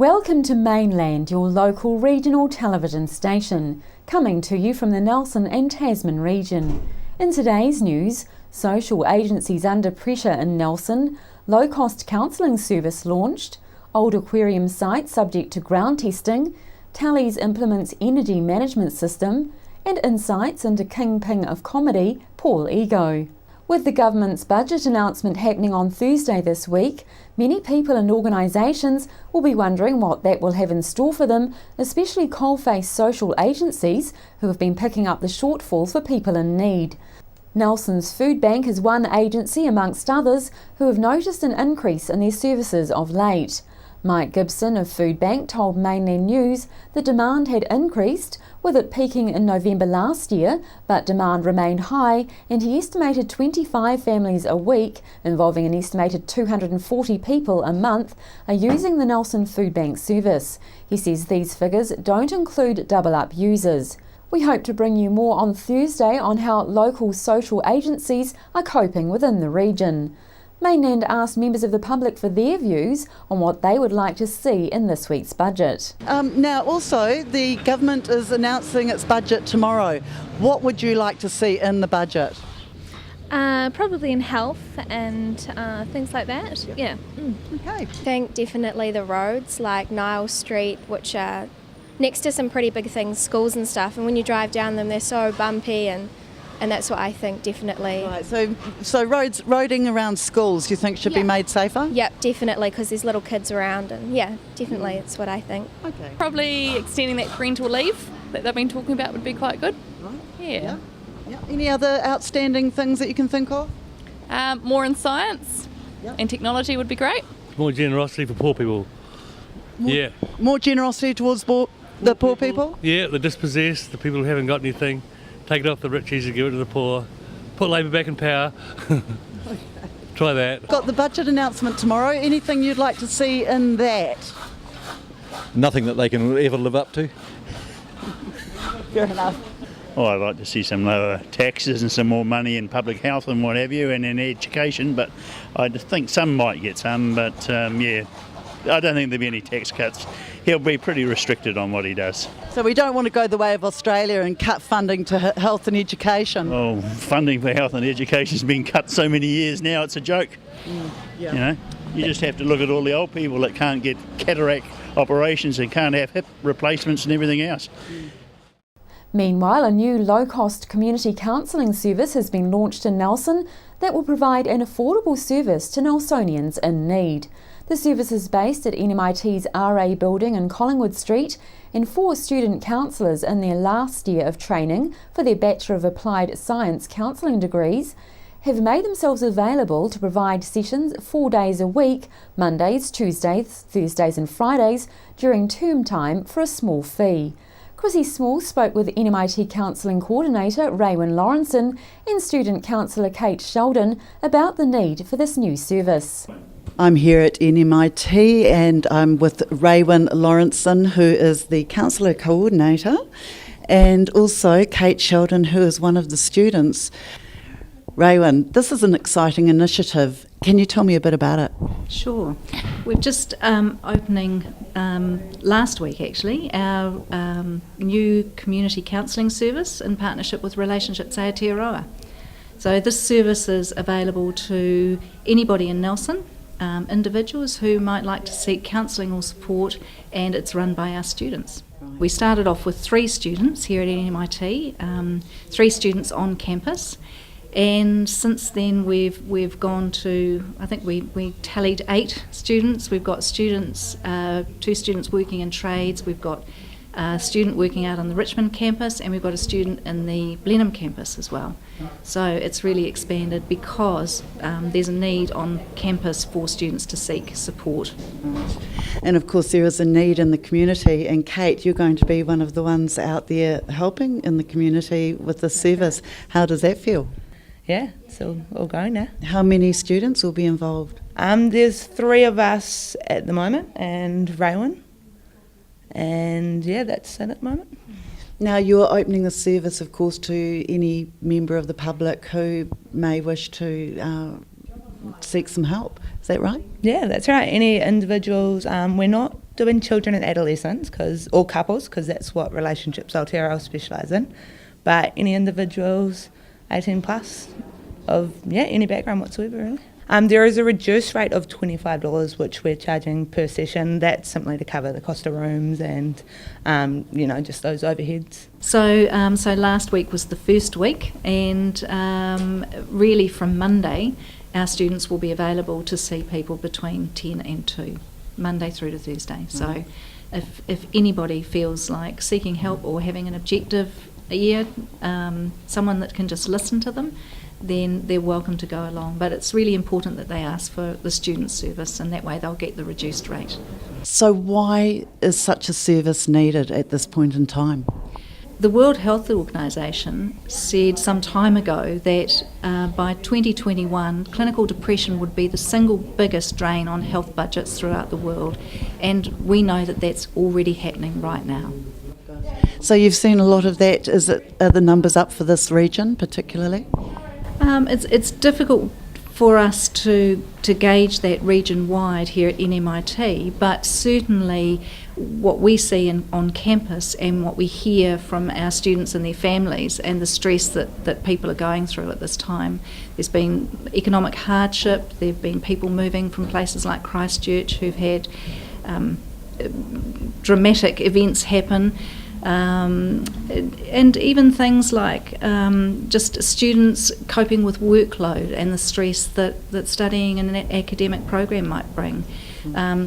Welcome to Mainland, your local regional television station, coming to you from the Nelson and Tasman region. In today's news, social agencies under pressure in Nelson, low-cost counselling service launched, old aquarium site subject to ground testing, Tallies implements energy management system, and insights into kingpin of comedy, Paul Ego. With the government's budget announcement happening on Thursday this week, many people and organisations will be wondering what that will have in store for them, especially coalface social agencies who have been picking up the shortfall for people in need. Nelson's Food Bank is one agency amongst others who have noticed an increase in their services of late. Mike Gibson of Food Bank told Mainland News the demand had increased, with it peaking in November last year, but demand remained high, and he estimated 25 families a week, involving an estimated 240 people a month, are using the Nelson Food Bank service. He says these figures don't include double-up users. We hope to bring you more on Thursday on how local social agencies are coping within the region. Mainland asked members of the public for their views on what they would like to see in this week's budget. Now also, the government is announcing its budget tomorrow. What would you like to see in the budget? Probably in health and things like that. Yep. Yeah. Okay. I think definitely the roads like Niles Street, which are next to some pretty big things, schools and stuff, and when you drive down them they're so bumpy and that's what I think definitely. Right, so roading around schools you think should be made safer? Yep, definitely, because there's little kids around and yeah, definitely it's what I think. Okay. Probably extending that parental leave that they've been talking about would be quite good. Right. Yeah. Any other outstanding things that you can think of? More in science and technology would be great. More generosity for poor people. More generosity towards the poor people? Yeah, the dispossessed, the people who haven't got anything. Take it off the richies and give it to the poor. Put Labor back in power. Try that. Got the budget announcement tomorrow. Anything you'd like to see in that? Nothing that they can ever live up to. Fair enough. Oh, I'd like to see some lower taxes and some more money in public health and what have you, and in education, but I think some might get some, but I don't think there'll be any tax cuts. He'll be pretty restricted on what he does. So we don't want to go the way of Australia and cut funding to health and education. Oh, funding for health and education has been cut so many years now, it's a joke. You know, you just have to look at all the old people that can't get cataract operations and can't have hip replacements and everything else. Meanwhile, a new low-cost community counselling service has been launched in Nelson that will provide an affordable service to Nelsonians in need. The service is based at NMIT's RA building in Collingwood Street, and 4 student counsellors in their last year of training for their Bachelor of Applied Science counselling degrees have made themselves available to provide sessions 4 days a week, Mondays, Tuesdays, Thursdays and Fridays, during term time for a small fee. Chrissy Small spoke with NMIT Counselling Coordinator Raywin Lawrenson and student counsellor Kate Sheldon about the need for this new service. I'm here at NMIT and I'm with Raywin Lawrenson, who is the Counsellor Coordinator, and also Kate Sheldon, who is one of the students. Raywin, this is an exciting initiative. Can you tell me a bit about it? Sure. We've just opening last week actually our new community counselling service in partnership with Relationships Aotearoa. So this service is available to anybody in Nelson, individuals who might like to seek counselling or support, and it's run by our students. We started off with 3 students here at NMIT, 3 students on campus, and since then we've gone to, I think we tallied 8 students. We've got students, 2 students working in trades, we've got a student working out on the Richmond campus, and we've got a student in the Blenheim campus as well. So it's really expanded because there's a need on campus for students to seek support. And of course there is a need in the community, and Kate, you're going to be one of the ones out there helping in the community with this service. How does that feel? Yeah, it's all going now. How many students will be involved? There's 3 of us at the moment, and Raywin. And yeah, that's it at the moment. Now you're opening the service, of course, to any member of the public who may wish to seek some help. Is that right? Yeah, that's right. Any individuals, we're not doing children and adolescents or couples, because that's what Relationships Aotearoa specialise in, but any individuals 18 plus of any background whatsoever really. There is a reduced rate of $25 which we're charging per session. That's simply to cover the cost of rooms and just those overheads. So last week was the first week, and really from Monday our students will be available to see people between 10 and 2, Monday through to Thursday. So if anybody feels like seeking help or having an objective year, someone that can just listen to them, then they're welcome to go along. But it's really important that they ask for the student service, and that way they'll get the reduced rate. So why is such a service needed at this point in time? The World Health Organization said some time ago that by 2021 clinical depression would be the single biggest drain on health budgets throughout the world, and we know that that's already happening right now. So you've seen a lot of that. Are the numbers up for this region particularly? It's difficult for us to gauge that region-wide here at NMIT, but certainly what we see on campus and what we hear from our students and their families and the stress that people are going through at this time. There's been economic hardship, there have been people moving from places like Christchurch who've had dramatic events happen. And even things like just students coping with workload and the stress that studying in an academic program might bring.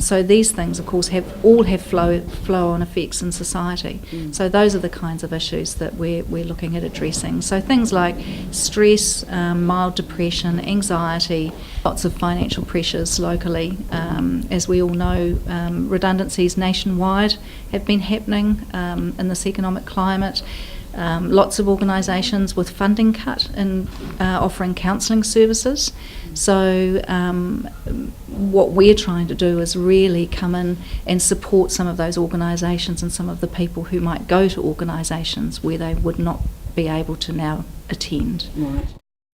So these things, of course, have flow-on effects in society. So those are the kinds of issues that we're looking at addressing. So things like stress, mild depression, anxiety, lots of financial pressures locally. As we all know, redundancies nationwide have been happening in this economic climate. Lots of organisations with funding cut and offering counselling services. So what we're trying to do is really come in and support some of those organisations and some of the people who might go to organisations where they would not be able to now attend. Right.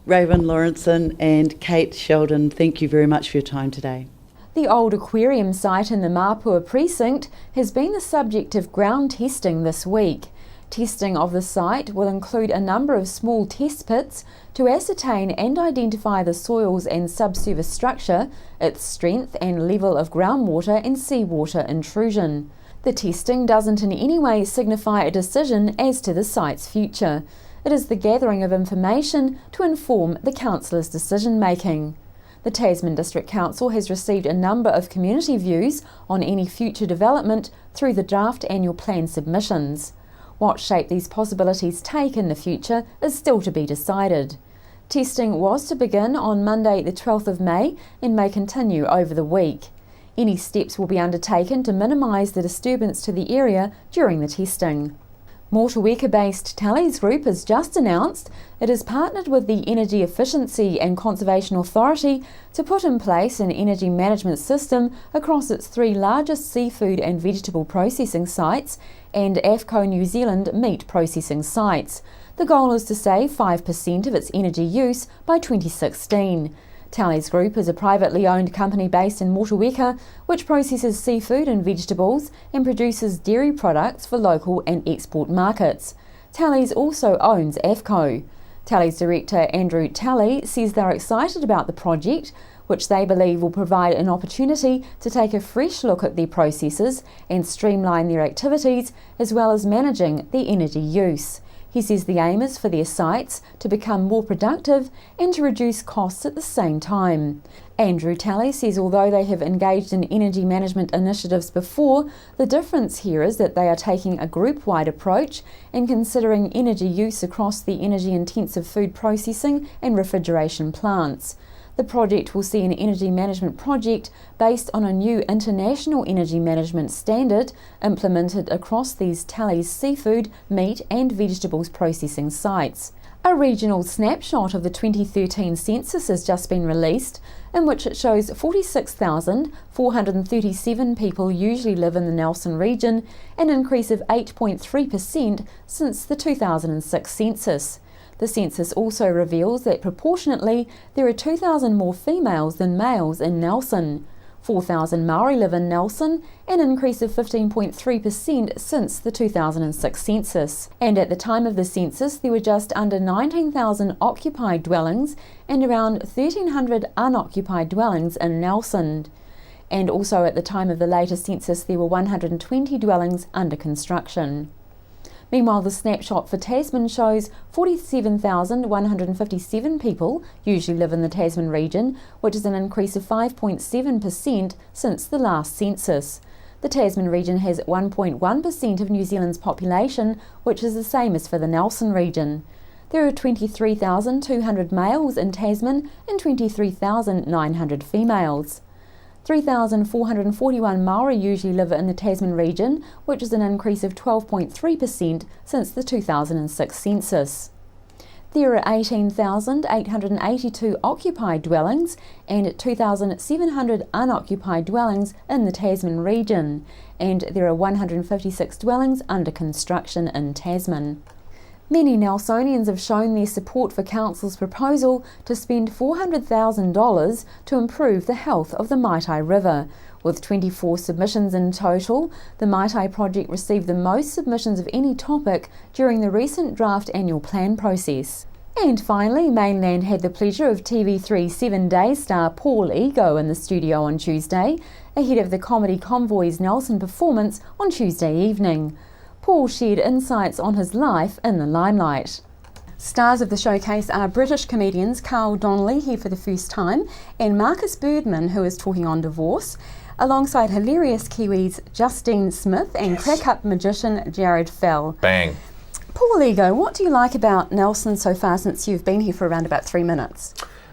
Raven Lawrenson and Kate Sheldon, thank you very much for your time today. The old aquarium site in the Mapua precinct has been the subject of ground testing this week. Testing of the site will include a number of small test pits to ascertain and identify the soils and subsurface structure, its strength and level of groundwater and seawater intrusion. The testing doesn't in any way signify a decision as to the site's future. It is the gathering of information to inform the councillor's decision making. The Tasman District Council has received a number of community views on any future development through the draft annual plan submissions. What shape these possibilities take in the future is still to be decided. Testing was to begin on Monday the 12th of May and may continue over the week. Any steps will be undertaken to minimise the disturbance to the area during the testing. Motueka-based Tallies Group has just announced it has partnered with the Energy Efficiency and Conservation Authority to put in place an energy management system across its 3 largest seafood and vegetable processing sites and AFCO New Zealand meat processing sites. The goal is to save 5% of its energy use by 2016. Tallies Group is a privately owned company based in Motueka which processes seafood and vegetables and produces dairy products for local and export markets. Tallies also owns AFCO. Tallies director Andrew Talley says they're excited about the project, which they believe will provide an opportunity to take a fresh look at their processes and streamline their activities as well as managing the energy use. He says the aim is for their sites to become more productive and to reduce costs at the same time. Andrew Talley says although they have engaged in energy management initiatives before, the difference here is that they are taking a group-wide approach and considering energy use across the energy-intensive food processing and refrigeration plants. The project will see an energy management project based on a new international energy management standard implemented across these Tallies seafood, meat and vegetables processing sites. A regional snapshot of the 2013 census has just been released, in which it shows 46,437 people usually live in the Nelson region, an increase of 8.3% since the 2006 census. The census also reveals that proportionately there are 2,000 more females than males in Nelson. 4,000 Maori live in Nelson, an increase of 15.3% since the 2006 census. And at the time of the census, there were just under 19,000 occupied dwellings and around 1,300 unoccupied dwellings in Nelson. And also at the time of the later census, there were 120 dwellings under construction. Meanwhile, the snapshot for Tasman shows 47,157 people usually live in the Tasman region, which is an increase of 5.7% since the last census. The Tasman region has 1.1% of New Zealand's population, which is the same as for the Nelson region. There are 23,200 males in Tasman and 23,900 females. 3,441 Maori usually live in the Tasman region, which is an increase of 12.3% since the 2006 census. There are 18,882 occupied dwellings and 2,700 unoccupied dwellings in the Tasman region, and there are 156 dwellings under construction in Tasman. Many Nelsonians have shown their support for Council's proposal to spend $400,000 to improve the health of the Maitai River. With 24 submissions in total, the Maitai project received the most submissions of any topic during the recent draft annual plan process. And finally, Mainland had the pleasure of TV3 7 Day star Paul Ego in the studio on Tuesday, ahead of the Comedy Convoy's Nelson performance on Tuesday evening. Paul shared insights on his life in the limelight. Stars of the showcase are British comedians Carl Donnelly, here for the first time, and Marcus Birdman, who is talking on divorce, alongside hilarious Kiwis Justine Smith and crack-up magician Jared Fell. Bang. Paul Ego, what do you like about Nelson so far since you've been here for around about 3 minutes?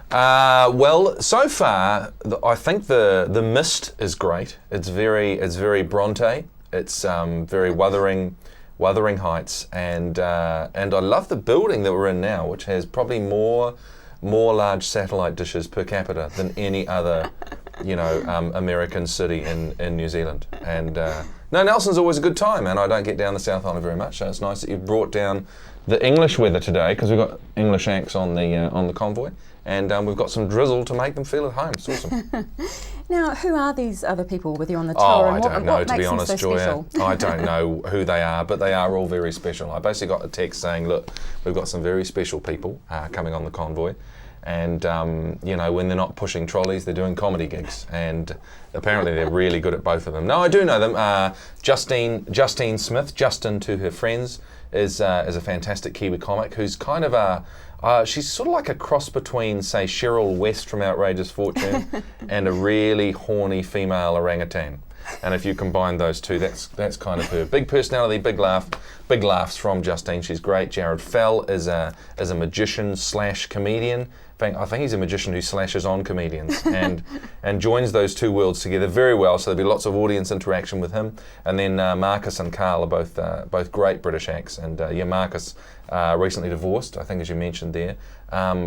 Well, so far, I think the mist is great. It's very Bronte. It's very Wuthering Heights, and I love the building that we're in now, which has probably more large satellite dishes per capita than any other, American city in New Zealand. And no, Nelson's always a good time, and I don't get down the South Island very much, so it's nice that you've brought down the English weather today, because we've got English acts on the convoy, and we've got some drizzle to make them feel at home. It's awesome. Now, who are these other people with you on the tour? Oh, and I don't know, what to be makes them honest, so Joya. special? I don't know who they are, but they are all very special. I basically got a text saying, look, we've got some very special people coming on the convoy. And, when they're not pushing trolleys, they're doing comedy gigs. And apparently they're really good at both of them. No, I do know them. Justine Smith, Justin to her friends, is a fantastic Kiwi comic who's kind of she's sort of like a cross between, say, Cheryl West from Outrageous Fortune and a really horny female orangutan. And if you combine those two, that's kind of her. Big personality, big laughs from Justine. She's great. Jared Fell is a magician / comedian. I think he's a magician who slashes on comedians and joins those two worlds together very well. So there'll be lots of audience interaction with him. And then Marcus and Carl are both great British acts. And Marcus recently divorced, I think, as you mentioned there,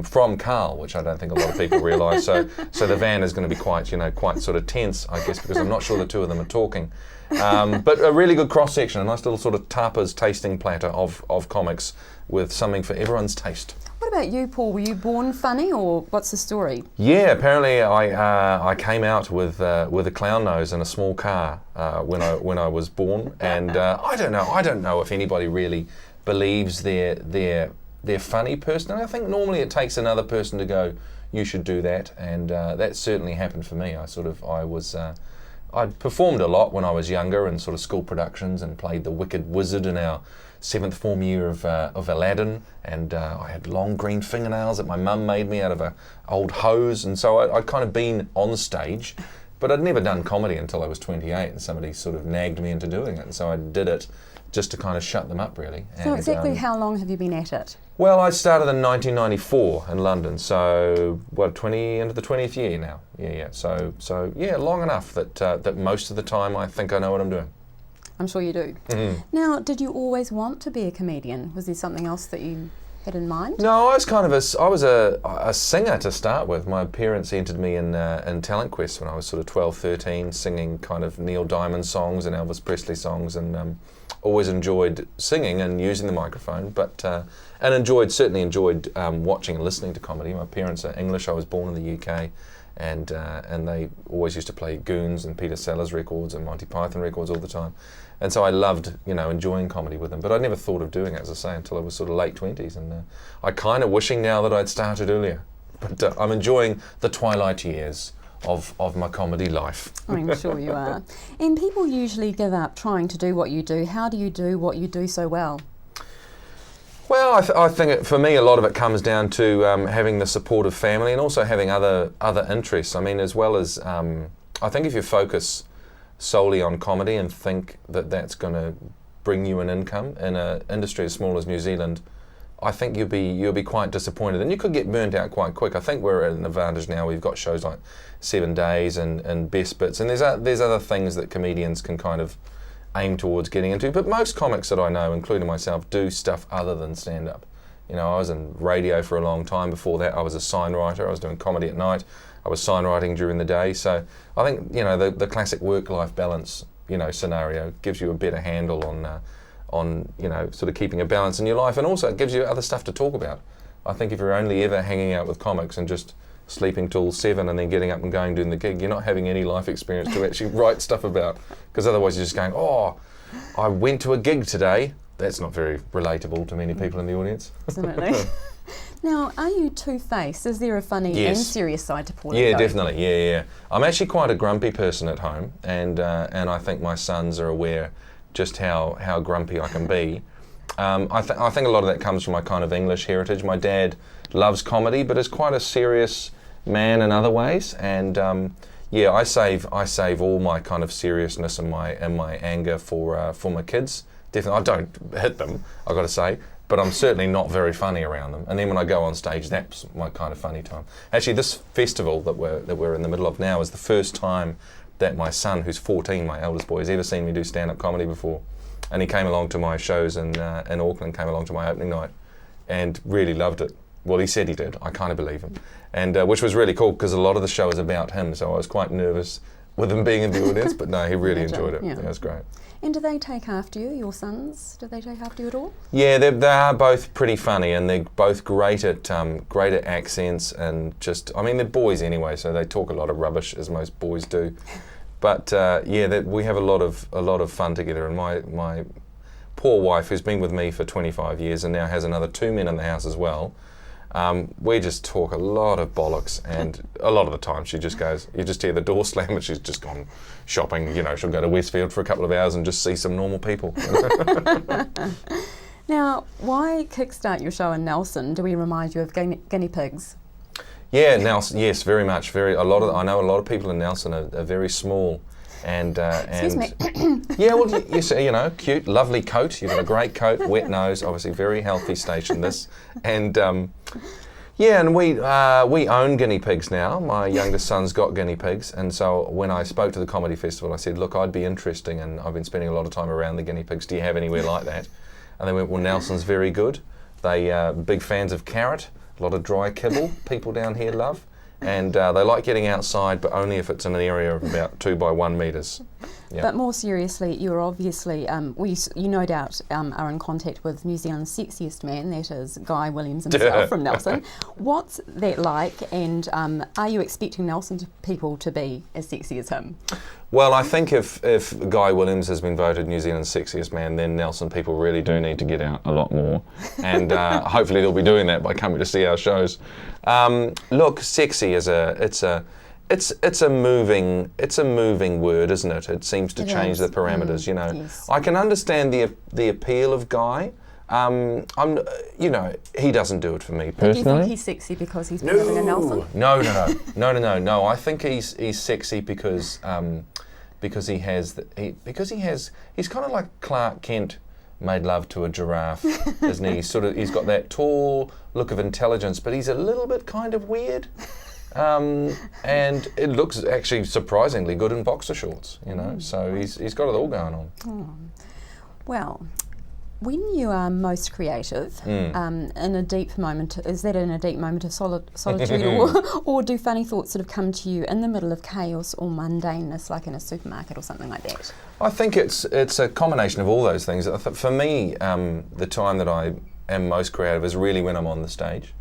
from Carl, which I don't think a lot of people realise. So the van is going to be quite sort of tense, I guess, because I'm not sure the two of them are talking. But a really good cross section, a nice little sort of tapas tasting platter of comics with something for everyone's taste. What about you, Paul? Were you born funny, or what's the story? Yeah, apparently I came out with a clown nose and a small car when I was born, and I don't know if anybody really believes they're funny personally. I think normally it takes another person to go, you should do that, and that certainly happened for me. I performed a lot when I was younger in sort of school productions and played the Wicked Wizard in our 7th form year of Aladdin, and I had long green fingernails that my mum made me out of a old hose, and so I'd kind of been on stage, but I'd never done comedy until I was 28, and somebody sort of nagged me into doing it, and so I did it just to kind of shut them up, really. So exactly how long have you been at it? Well, I started in 1994 in London, so into the 20th year now. Yeah. So long enough that most of the time I think I know what I'm doing. I'm sure you do. Mm-hmm. Now, did you always want to be a comedian? Was there something else that you had in mind? No, I was a singer to start with. My parents entered me in Talent Quest when I was sort of 12, 13, singing kind of Neil Diamond songs and Elvis Presley songs, and always enjoyed singing and using the microphone, but certainly enjoyed watching and listening to comedy. My parents are English. I was born in the UK, and they always used to play Goons and Peter Sellers records and Monty Python records all the time. And so I loved, enjoying comedy with them. But I never thought of doing it, as I say, until I was sort of late 20s. And I kind of wishing now that I'd started earlier. But I'm enjoying the twilight years of my comedy life. I'm sure you are. And people usually give up trying to do what you do. How do you do what you do so well? Well, I think for me a lot of it comes down to having the support of family and also having other interests. I mean, as well as, I think if you focus solely on comedy and think that that's going to bring you an income in an industry as small as New Zealand, I think you'll be quite disappointed, and you could get burnt out quite quick. I think we're at an advantage now. We've got shows like 7 Days and Best Bits, and there's other things that comedians can kind of aim towards getting into. But most comics that I know, including myself, do stuff other than stand-up. I was in radio for a long time. Before that, I was a sign writer. I was doing comedy at night. I was sign writing during the day. So I think the classic work-life balance scenario gives you a better handle on sort of keeping a balance in your life, and also it gives you other stuff to talk about. I think if you're only ever hanging out with comics and just sleeping till 7 and then getting up and going doing the gig, you're not having any life experience to actually write stuff about, because otherwise you're just going, oh, I went to a gig today. That's not very relatable to many people in the audience. Absolutely. Now, are you two-faced? Is there a funny and serious side to Paul? Yeah, definitely. Yeah. I'm actually quite a grumpy person at home, and I think my sons are aware just how grumpy I can be. I think a lot of that comes from my kind of English heritage. My dad loves comedy, but is quite a serious man in other ways, and I save all my kind of seriousness and my anger for my kids. Definitely, I don't hit them, I've got to say, but I'm certainly not very funny around them. And then when I go on stage, that's my kind of funny time. Actually, this festival that we're in the middle of now is the first time that my son, who's 14, my eldest boy, has ever seen me do stand-up comedy before. And he came along to my shows in Auckland, came along to my opening night, and really loved it. Well, he said he did. I kind of believe him. And which was really cool, because a lot of the show is about him, so I was quite nervous with him being in the audience, but no, he really enjoyed it. Yeah, it was great. And do they take after you, your sons? Do they take after you at all? Yeah, they are both pretty funny, and they're both great at accents, and just, I mean, they're boys anyway, so they talk a lot of rubbish, as most boys do. But we have a lot of fun together, and my poor wife, who's been with me for 25 years and now has another 2 men in the house as well, we just talk a lot of bollocks, and a lot of the time she just goes, you just hear the door slam and she's just gone shopping, she'll go to Westfield for a couple of hours and just see some normal people. Now, why kickstart your show in Nelson? Do we remind you of guinea pigs? Yeah, Nelson, yes, very much. I know a lot of people in Nelson are very small, and Excuse me. Yeah, well, you see, cute, lovely coat. You've got a great coat, wet nose, obviously very healthy station. This, and and we own guinea pigs now. My youngest son's got guinea pigs, and so when I spoke to the comedy festival, I said, look, I'd be interesting, and I've been spending a lot of time around the guinea pigs. Do you have anywhere like that? And they went, well, Nelson's very good. They big fans of carrot. A lot of dry kibble people down here love, and they like getting outside, but only if it's in an area of about 2 by 1 metres. Yep. But more seriously, you're obviously, you no doubt are in contact with New Zealand's sexiest man, that is Guy Williams himself from Nelson. What's that like, and are you expecting Nelson people to be as sexy as him? Well, I think if Guy Williams has been voted New Zealand's sexiest man, then Nelson people really do need to get out a lot more, and hopefully they'll be doing that by coming to see our shows. Look, sexy is it's a moving word, isn't it? It seems to change the parameters. Yes. I can understand the appeal of Guy. He doesn't do it for me personally. Do you think he's sexy because he's been living in Nelson? No. I think he's sexy because he's kind of like Clark Kent made love to a giraffe, isn't he? He's got that tall look of intelligence, but he's a little bit kind of weird. And it looks actually surprisingly good in boxer shorts, so he's got it all going on. Oh. Well, when you are most creative, in a deep moment, is that in a deep moment of solitude, or do funny thoughts sort of come to you in the middle of chaos or mundaneness, like in a supermarket or something like that? I think it's a combination of all those things. For me, the time that I am most creative is really when I'm on the stage.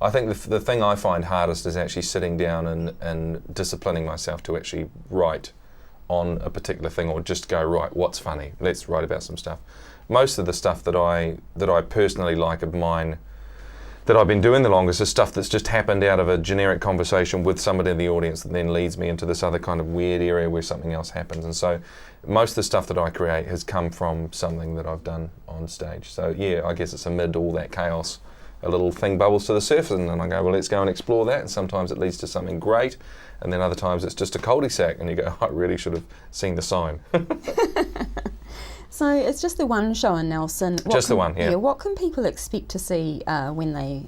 I think the thing I find hardest is actually sitting down and disciplining myself to actually write on a particular thing, or just go, right, what's funny? Let's write about some stuff. Most of the stuff that I personally like of mine, that I've been doing the longest, is stuff that's just happened out of a generic conversation with somebody in the audience that then leads me into this other kind of weird area where something else happens. And so most of the stuff that I create has come from something that I've done on stage. So yeah, I guess it's amid all that chaos, a little thing bubbles to the surface, and then I go, well, let's go and explore that. And sometimes it leads to something great, and then other times it's just a cul-de-sac, and you go, I really should have seen the sign. So it's just the one show in Nelson. Just the one, yeah. What can people expect to see when they,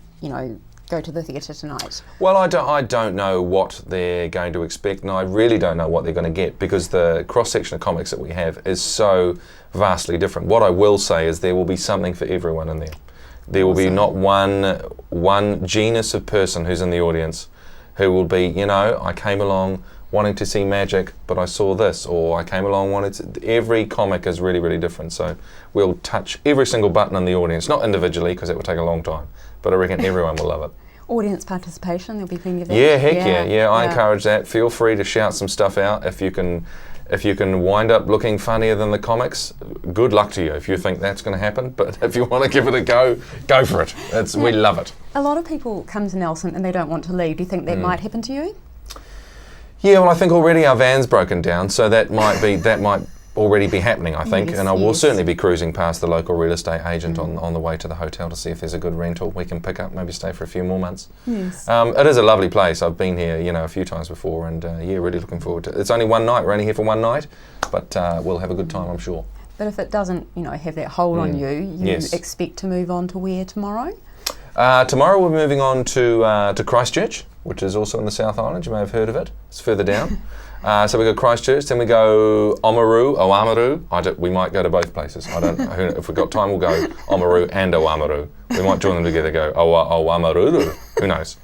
go to the theatre tonight? Well, I don't know what they're going to expect, and I really don't know what they're going to get, because the cross-section of comics that we have is so vastly different. What I will say is there will be something for everyone in there. There will be not one genus of person who's in the audience who will be, I came along wanting to see magic, but I saw this, or I came along wanted to. Every comic is really, really different. So we'll touch every single button in the audience, not individually, because it would take a long time, but I reckon everyone will love it. Audience participation, there'll be plenty of that. Yeah, heck yeah. I encourage that. Feel free to shout some stuff out. If you can wind up looking funnier than the comics, good luck to you if you think that's going to happen. But if you want to give it a go, go for it. We love it. A lot of people come to Nelson and they don't want to leave. Do you think that might happen to you? Yeah, well, I think already our van's broken down, so that might already be happening, I think. Yes, and I will certainly be cruising past the local real estate agent on the way to the hotel to see if there's a good rental we can pick up, maybe stay for a few more months. Yes. It is a lovely place. I've been here, a few times before, and really looking forward to it. It's only one night. We're only here for one night, but we'll have a good time, I'm sure. But if it doesn't, have that hold on you, Yes. expect to move on to where tomorrow? Tomorrow we're moving on to Christchurch, which is also in the South Island. You may have heard of it. It's further down. So we go Christchurch, then we go Oamaru. We might go to both places. I don't know. If we've got time, we'll go Oamaru and Oamaru. We might join them together, go Oamaru. Who knows?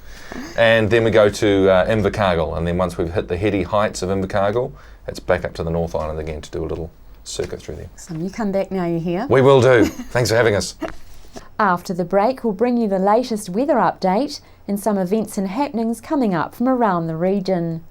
And then we go to Invercargill, and then once we've hit the heady heights of Invercargill, it's back up to the North Island again to do a little circuit through there. So you come back now you're here. We will do. Thanks for having us. After the break, we'll bring you the latest weather update and some events and happenings coming up from around the region.